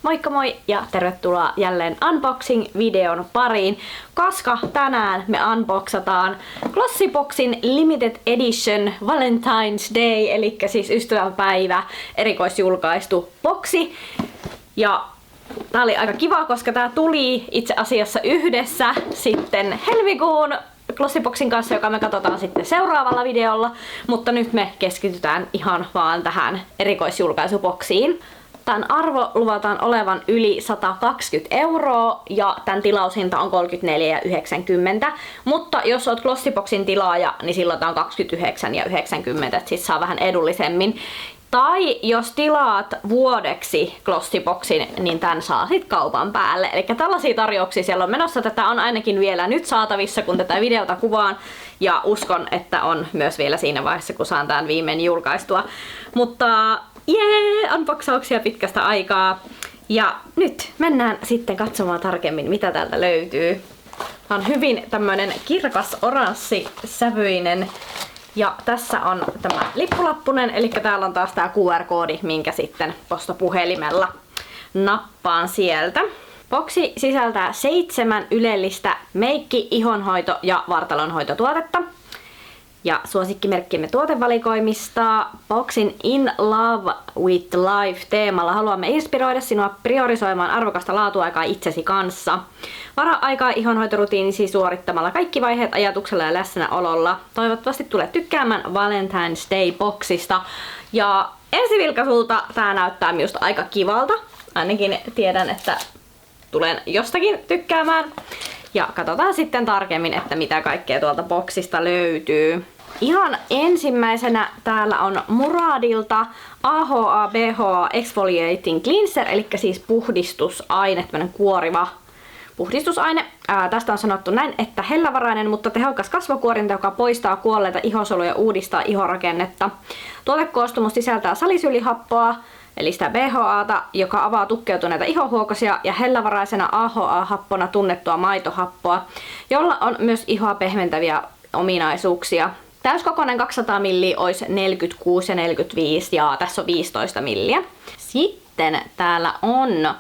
Moikka moi ja tervetuloa jälleen unboxing-videon pariin, koska tänään me unboxataan Glossyboxin Limited Edition Valentine's Day, eli siis ystävänpäivä erikoisjulkaistu boksi. Ja tää oli aika kiva, koska tää tuli itse asiassa yhdessä sitten helmikuun Glossyboxin kanssa, joka me katsotaan sitten seuraavalla videolla, mutta nyt me keskitytään ihan vaan tähän erikoisjulkaisuboksiin. Tämän arvo luvataan olevan yli 120 € ja tämän tilaushinta on 34,90 €, mutta jos oot Glossyboxin tilaaja, niin silloin tää on 29,90 €, että sit saa vähän edullisemmin. Tai jos tilaat vuodeksi Glossyboxin, niin tän saa sit kaupan päälle. Eli tällaisia tarjouksia siellä on menossa. Tätä on ainakin vielä nyt saatavissa, kun tätä videota kuvaan. Ja uskon, että on myös vielä siinä vaiheessa, kun saan tän viimein julkaistua. Mutta unboxauksia pitkästä aikaa. Ja nyt mennään sitten katsomaan tarkemmin, mitä täältä löytyy. Tää on hyvin tämmönen kirkas oranssi sävyinen. Ja tässä on tämä lippulappunen, eli täällä on taas tää QR-koodi, minkä sitten puhelimella nappaan sieltä. Boksi sisältää 7 ylellistä meikki-, ihonhoito- ja vartalonhoitotuotetta. Ja suosikkimerkkimme tuotevalikoimista boksin In Love with Life -teemalla haluamme inspiroida sinua priorisoimaan arvokasta laatuaikaa itsesi kanssa. Varaa aikaa ihonhoitorutiinisi suorittamalla kaikki vaiheet ajatuksella ja läsnäololla. Toivottavasti tulet tykkäämään Valentine's Day boksista. Ja ensivilkaisulta tää näyttää minusta aika kivalta. Ainakin tiedän, että tulen jostakin tykkäämään. Ja katsotaan sitten tarkemmin, että mitä kaikkea tuolta boksista löytyy. Ihan ensimmäisenä täällä on Muradilta AHA BHA Exfoliating Cleanser, eli siis puhdistusaine, tämmönen kuoriva puhdistusaine. Tästä on sanottu näin, että hellävarainen, mutta tehokas kasvokuorinta, joka poistaa kuolleita ihosoluja ja uudistaa ihorakennetta. Tuotekoostumus sisältää salisylihappoa, eli sitä BHAta, joka avaa tukkeutuneita ihohuokosia, ja hellävaraisena AHA-happona tunnettua maitohappoa, jolla on myös ihoa pehmentäviä ominaisuuksia. Täyskokoinen 200 ml olisi 46 ja 45 ja tässä on 15 ml. Sitten täällä on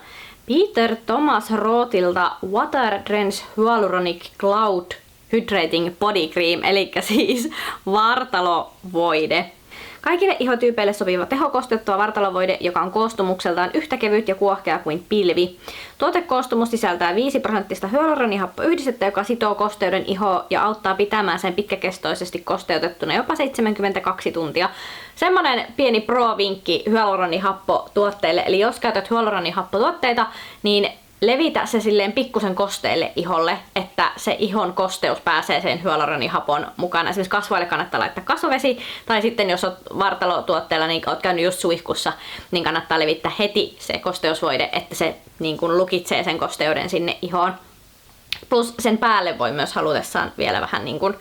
Peter Thomas Rothilta Water Drench Hyaluronic Cloud Hydrating Body Cream, eli siis vartalovoide. Kaikille ihotyypeille sopiva tehokosteuttava vartalovoide, joka on koostumukseltaan yhtä kevyt ja kuohkea kuin pilvi. Tuotekoostumus sisältää 5% hyaluronihappoyhdistettä, joka sitoo kosteuden ihoon ja auttaa pitämään sen pitkäkestoisesti kosteutettuna jopa 72 tuntia. Semmonen pieni pro-vinkki hyaluronihappotuotteille, eli jos käytät hyaluronihappotuotteita, niin levitä se silleen pikkusen kosteelle iholle, että se ihon kosteus pääsee sen hyaluronihapon mukana. Esimerkiksi kasvoille kannattaa laittaa kasvovesi, tai sitten jos olet vartalotuotteella, niin olet käynyt just suihkussa, niin kannattaa levittää heti se kosteusvoide, että se niin kuin lukitsee sen kosteuden sinne ihoon. Plus sen päälle voi myös halutessaan vielä vähän niin kuin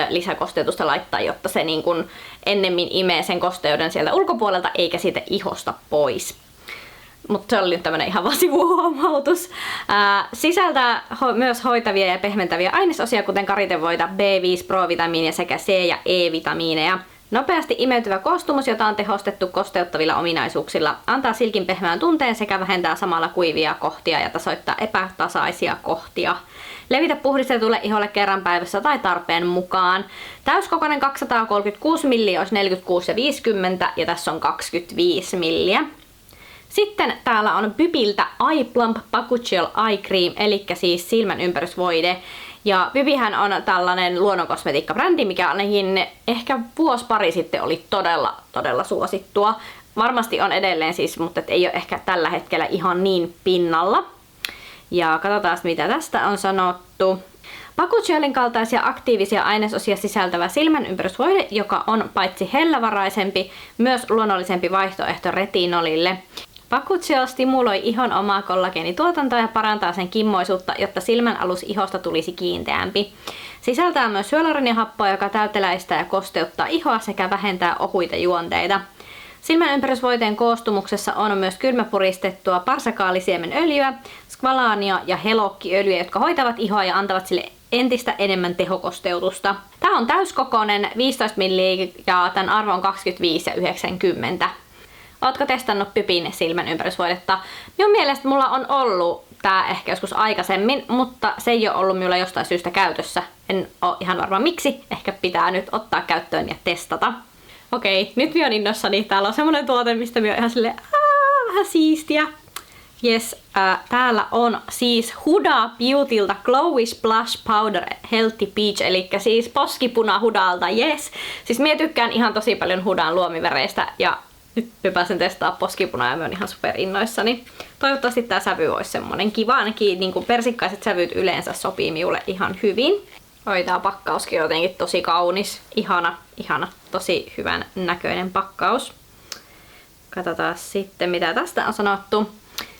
lisäkosteutusta laittaa, jotta se niin kuin ennemmin imee sen kosteuden sieltä ulkopuolelta eikä siitä ihosta pois. Mutta se oli nyt tämmönen ihan vaan sivuhuomautus. Sisältää myös hoitavia ja pehmentäviä ainesosia, kuten karitevoita, B5 Pro-vitamiinia sekä C- ja E-vitamiineja. Nopeasti imeytyvä koostumus, jota on tehostettu kosteuttavilla ominaisuuksilla, antaa silkin pehmeän tunteen sekä vähentää samalla kuivia kohtia ja tasoittaa epätasaisia kohtia. Levitä puhdistetulle iholle kerran päivässä tai tarpeen mukaan. Täyskokoinen 236 ml olisi 46 ja 50 ja tässä on 25 ml. Sitten täällä on Bybbiltä Eye Plump Bakuchiol Eye Cream, eli siis silmän ympärysvoide. Ja Bybbihän on tällainen luonnonkosmetiikkabrändi, mikä ainakin ehkä vuosi pari sitten oli todella suosittua. Varmasti on edelleen siis, mutta ei ole ehkä tällä hetkellä ihan niin pinnalla. Ja katsotaan mitä tästä on sanottu. Bakuchiolin kaltaisia aktiivisia ainesosia sisältävä silmän ympärysvoide, joka on paitsi hellävaraisempi, myös luonnollisempi vaihtoehto retinolille. Bakuchiol stimuloi ihon omaa kollageenituotantoa ja parantaa sen kimmoisuutta, jotta silmän alus ihosta tulisi kiinteämpi. Sisältää myös hyaluronihappoa, joka täyteläistää ja kosteuttaa ihoa sekä vähentää ohuita juonteita. Silmän ympärysvoiteen koostumuksessa on myös kylmäpuristettua parsakaalisiemenöljyä, skvalania ja helokkiöljyä, jotka hoitavat ihoa ja antavat sille entistä enemmän tehokosteutusta. Tämä on täyskokoinen 15 ml ja tämän arvo on 25,90. Ootko testannut Pypin silmän ympärysvoidetta? Minun mielestä mulla on ollut tää ehkä joskus aikaisemmin, mutta se ei ole ollut minulla jostain syystä käytössä. En ole ihan varma miksi. Ehkä pitää nyt ottaa käyttöön ja testata. Okei, nyt minä olen innossani. Täällä on semmonen tuote, mistä minä olen ihan silleen vähän siistiä. Jes, täällä on siis Huda Beautylta Glowy Splash Powder Healthy Peach, eli siis poskipuna Hudalta, jes. Siis minä tykkään ihan tosi paljon Hudan luomiväreistä ja nyt mä pääsen testaamaan poskipunaa ja mä oon ihan super innoissani. Toivottavasti tää sävy olisi semmonen kiva, ainakin niin persikkaiset sävyt yleensä sopii minulle ihan hyvin. Oi, tää pakkauskin on jotenkin tosi kaunis, ihana, tosi hyvän näköinen pakkaus. Katsotaan sitten mitä tästä on sanottu.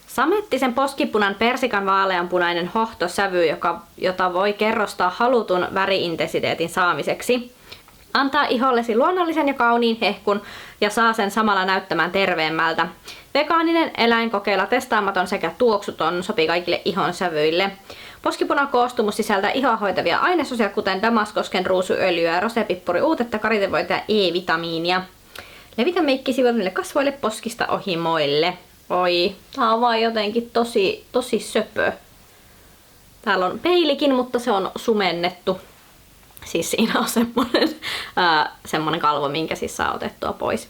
Samettisen poskipunan persikan vaaleanpunainen hohtosävy, jota voi kerrostaa halutun väriintensiteetin saamiseksi. Antaa ihollesi luonnollisen ja kauniin hehkun ja saa sen samalla näyttämään terveemmältä. Vegaaninen, eläinkokeilla testaamaton sekä tuoksuton sopii kaikille ihon sävyille. Poskipunan koostumus sisältää ihoa hoitavia ainesosia kuten damaskosken ruusuöljyä, rosepippuriuutetta, karitevoita ja E-vitamiinia. Levitä meikki sivuille kasvoille poskista ohimoille. Oi, tää on vaan jotenkin tosi söpö. Täällä on peilikin, mutta se on sumennettu. Siis siinä on semmonen kalvo, minkä siis saa otettua pois.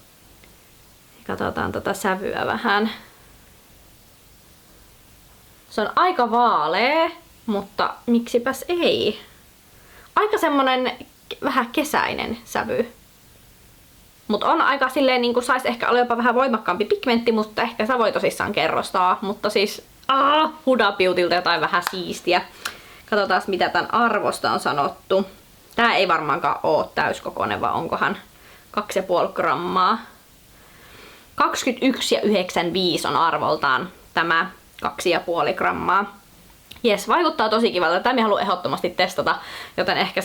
Katsotaan tätä sävyä vähän. Se on aika vaalea, mutta miksipäs ei. Aika semmonen vähän kesäinen sävy. Mutta on aika silleen, niin kuin sais ehkä olla jopa vähän voimakkaampi pigmentti, mutta ehkä sä voi tosissaan kerrostaa. Mutta siis Huda Beautylta jotain vähän siistiä. Katsotaan mitä tän arvosta on sanottu. Tää ei varmaankaan oo täyskokoinen, vaan onkohan 2,5 grammaa. 21,95 on arvoltaan tämä 2,5 grammaa. Jes, vaikuttaa tosi kivalta. Tämä minä haluan ehdottomasti testata, joten ehkä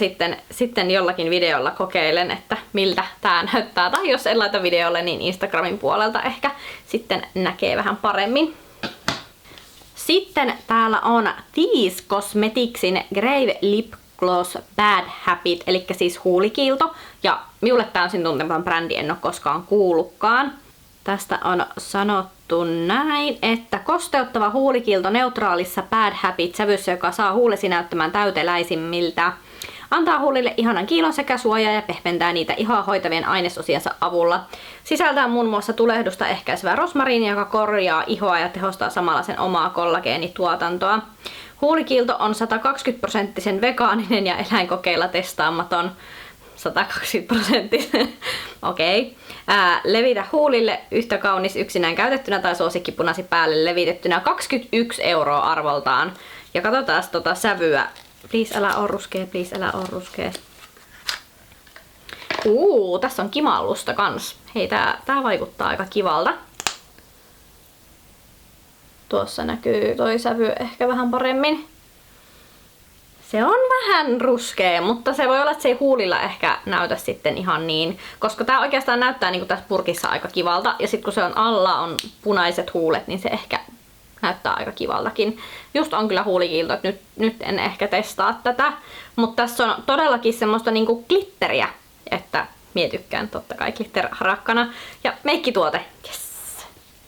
sitten jollakin videolla kokeilen, että miltä tää näyttää. Tai jos en laita videolle, niin Instagramin puolelta ehkä sitten näkee vähän paremmin. Sitten täällä on Tease Cosmeticsin Grave Lip Gloss Bad Habit, eli siis huulikiilto. Ja minulle täysin tuntematon brändi, en ole koskaan kuullutkaan. Tästä on sanottu näin, että kosteuttava huulikiilto neutraalissa Bad Habit sävyssä, joka saa huulesi näyttämään täyteläisimmiltä. Antaa huulille ihanan kiilon sekä suojaa ja pehmentää niitä ihoa hoitavien ainesosiensa avulla. Sisältää muun muassa tulehdusta ehkäisevää rosmariinia, joka korjaa ihoa ja tehostaa samalla sen omaa kollageenituotantoa. Huulikiilto on 120% vegaaninen ja eläinkokeilla testaamaton. 120%. Okei. Levitä huulille yhtä kaunis yksinään käytettynä tai suosikkipunasi päälle levitettynä 21 € arvoltaan. Ja katsotaan tota sävyä. Please älä oo ruskea, please älä oo ruskea. Tässä on kimallusta kans. Hei, tää vaikuttaa aika kivalta. Tuossa näkyy toi sävy ehkä vähän paremmin. Se on vähän ruskea, mutta se voi olla, että se ei huulilla ehkä näytä sitten ihan niin. Koska tää oikeastaan näyttää niinku tässä purkissa aika kivalta. Ja sit kun se on alla on punaiset huulet, niin se ehkä näyttää aika kivaltakin. Just on kyllä huulikiilto, että nyt en ehkä testaa tätä. Mutta tässä on todellakin semmoista niinku glitteriä, että mie tykkään totta kai glitter-rakkana. Ja meikkituote, yes.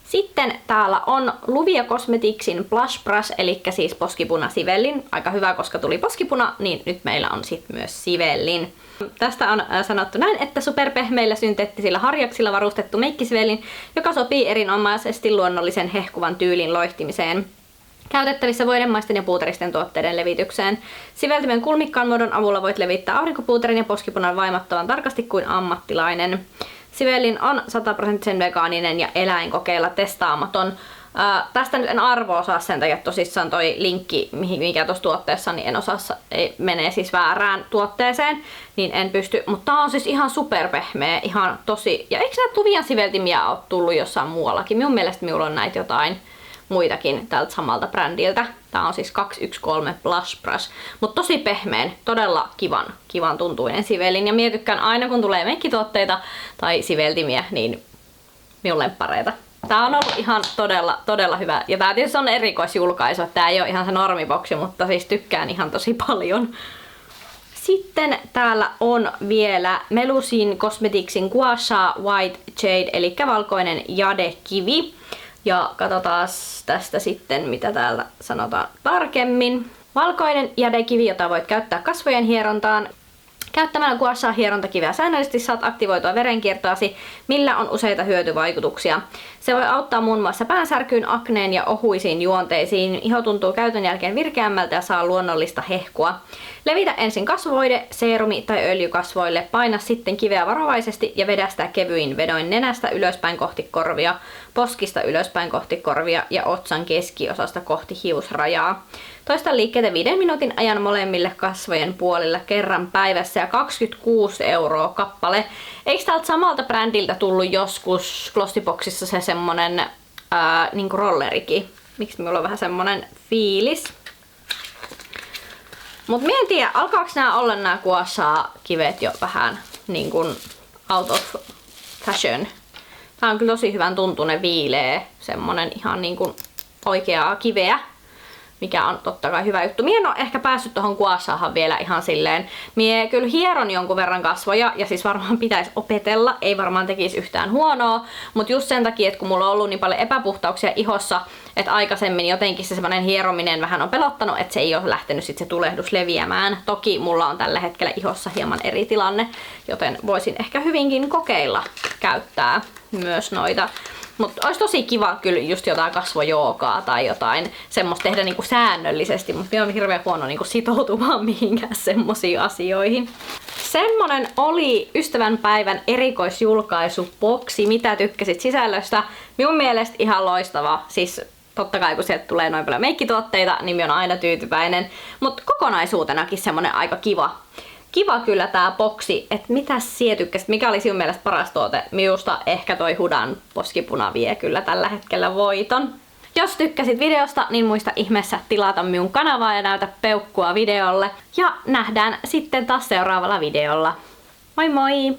Sitten täällä on Luvia Cosmeticsin Blush Brush, eli siis poskipuna Sivellin. Aika hyvä, koska tuli poskipuna, niin nyt meillä on sit myös Sivellin. Tästä on sanottu näin, että superpehmeillä synteettisillä harjaksilla varustettu meikkisivellin, joka sopii erinomaisesti luonnollisen hehkuvan tyylin loihtimiseen. Käytettävissä voidemaisten ja puuteristen tuotteiden levitykseen. Siveltimen kulmikkaan muodon avulla voit levittää aurinkopuuterin ja poskipunan vaimattavan tarkasti kuin ammattilainen. Sivellin on 100% vegaaninen ja eläinkokeilla testaamaton. Tästä nyt en arvo-osaa sen takia, tosissaan toi linkki, mikä tuossa tuotteessa, niin en osaa, menee siis väärään tuotteeseen, niin en pysty. Mutta tää on siis ihan superpehmeä, ihan tosi. Ja eikö näitä Luvian siveltimiä ole tullut jossain muuallakin? Minun mielestä minulla on näitä jotain muitakin tältä samalta brändiltä. Tää on siis 213 Blush Brush, mutta tosi pehmeän, todella kivan tuntuinen sivelin. Ja minä tykkään aina kun tulee meikkituotteita tai siveltimiä, niin minun lemppareita. Tää on ollut ihan todella hyvä. Ja tää tietysti on erikoisjulkaisu, että tää ei ole ihan se normiboksi, mutta siis tykkään ihan tosi paljon. Sitten täällä on vielä Melusin Cosmeticsin Gua Sha White Jade, eli valkoinen jadekivi. Ja katsotaan tästä sitten, mitä täällä sanotaan tarkemmin. Valkoinen jadekivi, jota voit käyttää kasvojen hierontaan. Käyttämällä Gua Sha hierontakiveä säännöllisesti saat aktivoitua verenkiertoasi, millä on useita hyötyvaikutuksia. Se voi auttaa muun muassa päänsärkyyn, akneen ja ohuisiin juonteisiin. Iho tuntuu käytön jälkeen virkeämmältä ja saa luonnollista hehkua. Levitä ensin kasvovoide, seerumi tai öljy kasvoille, paina sitten kiveä varovaisesti ja vedä sitä kevyin vedoin nenästä ylöspäin kohti korvia, poskista ylöspäin kohti korvia ja otsan keskiosasta kohti hiusrajaa. Toista liikkeitä 5 minuutin ajan molemmille kasvojen puolille kerran päivässä ja 26 € kappale. Eikö täältä samalta brändiltä tullut joskus Glossyboxissa se semmonen niinku rollerikin? Miksi minulla on vähän semmonen fiilis? Mut mä en tiedä, alkaako nää olla nää Gua Sha kivet jo vähän niin kuin out of fashion. Tää on kyllä tosi hyvän tuntunen viileä, semmonen ihan niin kuin oikeaa kiveä, mikä on totta kai hyvä juttu. Mie en oo ehkä päässyt tohon Gua Shahan vielä ihan silleen. Mie kyllä hieron jonkun verran kasvoja ja siis varmaan pitäisi opetella, ei varmaan tekisi yhtään huonoa, mutta just sen takia, että kun mulla on ollut niin paljon epäpuhtauksia ihossa, että aikaisemmin jotenkin se semmonen hierominen vähän on pelottanut, että se ei ole lähtenyt sit se tulehdus leviämään. Toki mulla on tällä hetkellä ihossa hieman eri tilanne, joten voisin ehkä hyvinkin kokeilla käyttää myös noita. Mutta olisi tosi kiva kyllä just jotain kasvojoogaa tai jotain semmoista tehdä niinku säännöllisesti, mutta minä on hirveän huono niinku sitoutumaan mihinkään semmosiin asioihin. Semmonen oli ystävänpäivän erikoisjulkaisuboksi. Mitä tykkäsit sisällöstä? Minun mielestä ihan loistava. Siis totta kai kun sieltä tulee noin paljon meikkituotteita, niin minä olen aina tyytyväinen. Mutta kokonaisuutenakin semmonen aika kiva kyllä tää boksi, että mitäs sie tykkäsit, mikä oli sinun mielestä paras tuote? Minusta ehkä toi Hudan poskipuna vie kyllä tällä hetkellä voiton. Jos tykkäsit videosta, niin muista ihmeessä tilata minun kanavaa ja näytä peukkua videolle. Ja nähdään sitten taas seuraavalla videolla. Moi moi!